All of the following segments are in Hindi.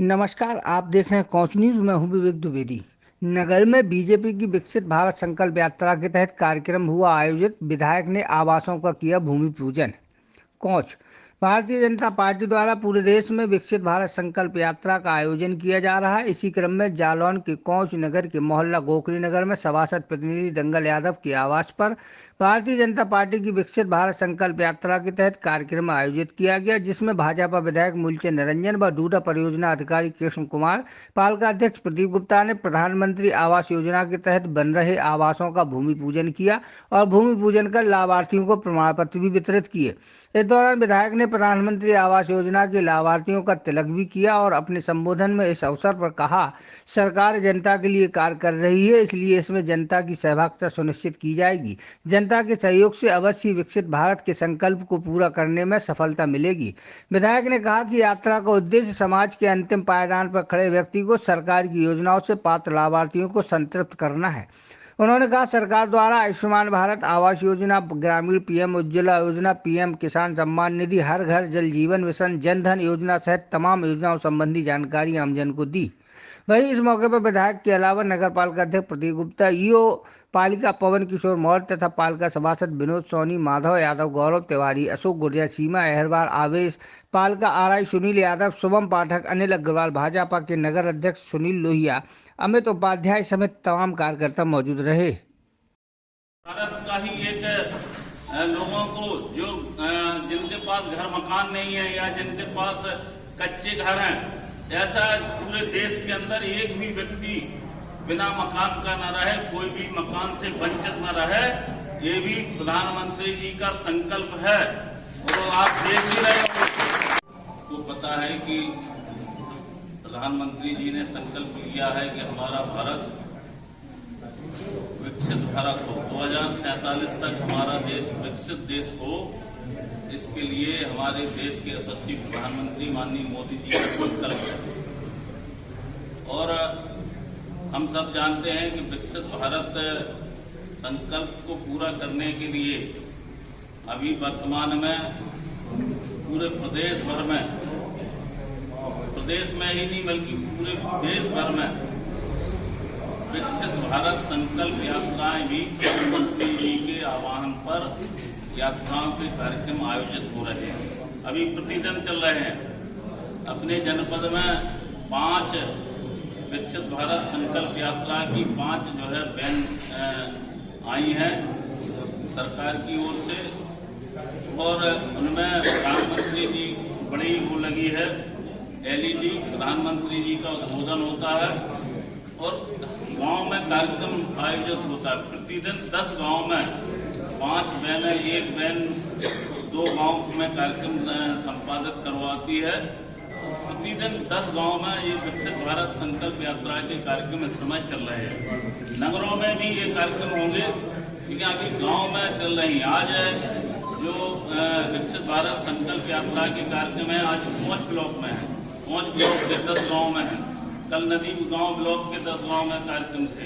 नमस्कार, आप देख रहे हैं कोच न्यूज। मैं हूं विवेक द्विवेदी। नगर में बीजेपी की विकसित भारत संकल्प यात्रा के तहत कार्यक्रम हुआ आयोजित। विधायक ने आवासों का किया भूमि पूजन। कोच भारतीय जनता पार्टी द्वारा पूरे देश में विकसित भारत संकल्प यात्रा का आयोजन किया जा रहा है। इसी क्रम में जालौन के कोच नगर के मोहल्ला गोखरी नगर में सभासद प्रतिनिधि दंगल यादव के आवास पर भारतीय जनता पार्टी की विकसित भारत संकल्प यात्रा के तहत कार्यक्रम आयोजित किया गया, जिसमें भाजपा विधायक मूलचंद निरंजन व डूडा परियोजना अधिकारी कृष्ण कुमार, पालिका अध्यक्ष प्रदीप गुप्ता ने प्रधानमंत्री आवास योजना के तहत बन रहे आवासों का भूमि पूजन किया और भूमि पूजन कर लाभार्थियों को प्रमाण पत्र भी वितरित किए। इस दौरान विधायक ने प्रधानमंत्री आवास योजना के लाभार्थियों का तिलक भी किया और अपने संबोधन में इस अवसर पर कहा, सरकार जनता के लिए कार्य कर रही है, इसलिए इसमें जनता की सहभागिता सुनिश्चित की जाएगी। जनता के सहयोग से अवश्य विकसित भारत के संकल्प को पूरा करने में सफलता मिलेगी। विधायक ने कहा कि यात्रा का उद्देश्य समाज के अंतिम पायदान पर खड़े व्यक्ति को सरकार की योजनाओं से पात्र लाभार्थियों को संतृप्त करना है। उन्होंने कहा, सरकार द्वारा आयुष्मान भारत आवास योजना, ग्रामीण पीएम उज्ज्वला योजना, पीएम किसान सम्मान निधि, हर घर जल जीवन मिशन, जन धन योजना सहित तमाम योजनाओं संबंधी जानकारी आमजन को दी। वहीं इस मौके पर विधायक के अलावा नगर पालिका अध्यक्ष प्रदीप गुप्ता, ईओ पालिका पवन किशोर मौर्य तथा पालिका सभासद विनोद सोनी, माधव यादव, गौरव तिवारी, अशोक गुर्जर, सीमा अहरवार, आवेश, पालिका आरआई सुनील यादव, शुभम पाठक, अनिल अग्रवाल, भाजपा के नगर अध्यक्ष सुनील लोहिया, अमित उपाध्याय समेत तमाम कार्यकर्ता मौजूद रहे। भारत का ही एक लोगों को जो जिनके पास घर मकान नहीं है या जिनके पास कच्चे घर हैं, ऐसा पूरे देश के अंदर एक भी व्यक्ति बिना मकान का न रहे, कोई भी मकान से वंचित न रहे, ये भी प्रधानमंत्री जी का संकल्प है। तो आप देख भी रहे हो, तो पता है कि प्रधानमंत्री जी ने संकल्प लिया है कि हमारा भारत विकसित भारत हो, 2047 तक हमारा देश विकसित देश हो। इसके लिए हमारे देश के यशस्वी प्रधानमंत्री माननीय मोदी जी का संकल्प है। और हम सब जानते हैं कि विकसित भारत संकल्प को पूरा करने के लिए अभी वर्तमान में पूरे प्रदेश भर में, प्रदेश में ही नहीं बल्कि पूरे देश भर में विकसित भारत संकल्प यात्राएं भी प्रधानमंत्री जी के आह्वान पर यात्राओं के कार्यक्रम आयोजित हो रहे हैं। अभी प्रतिदिन चल रहे हैं। अपने जनपद में 5 विकसित भारत संकल्प यात्रा की 5 जो है वैन आई हैं सरकार की ओर से, और उनमें प्रधानमंत्री जी बड़ी वो लगी है एलईडी, प्रधानमंत्री जी का उद्बोधन होता है और गांव में कार्यक्रम आयोजित होता है। प्रतिदिन 10 गांव में 5 वैन, एक वैन 2 गांव में कार्यक्रम संपादित करवाती है। प्रतिदिन 10 गांव में ये विकसित भारत संकल्प यात्रा के कार्यक्रम इस समय चल रहे हैं। नगरों में भी ये कार्यक्रम होंगे, क्योंकि अभी गांव में चल रही है। आज जो विकसित भारत संकल्प यात्रा के कार्यक्रम है, आज 5 ब्लॉक में है, 5 ब्लॉक के 10 गाँव में है। कल नदी गांव ब्लॉक के 10 गांव में कार्यक्रम थे,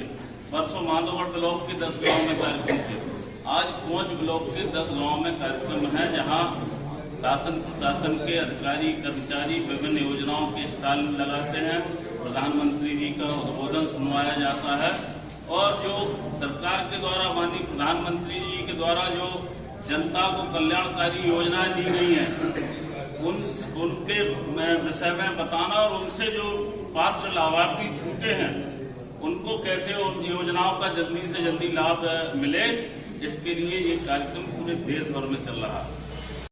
परसों माधोगढ़ ब्लॉक के 10 गांव में कार्यक्रम थे। आज 5 ब्लॉक के 10 गांव में कार्यक्रम है, जहां शासन प्रशासन के अधिकारी कर्मचारी विभिन्न योजनाओं के स्टॉल लगाते हैं, प्रधानमंत्री जी का उद्बोधन सुनवाया जाता है और जो सरकार के द्वारा माननीय प्रधानमंत्री जी के द्वारा जो जनता को कल्याणकारी योजनाएं दी गई हैं उनके विषय में बताना और उनसे जो पात्र लाभार्थी छूटे हैं उनको कैसे उन योजनाओं का जल्दी से जल्दी लाभ मिले, इसके लिए ये कार्यक्रम पूरे देश भर में चल रहा है।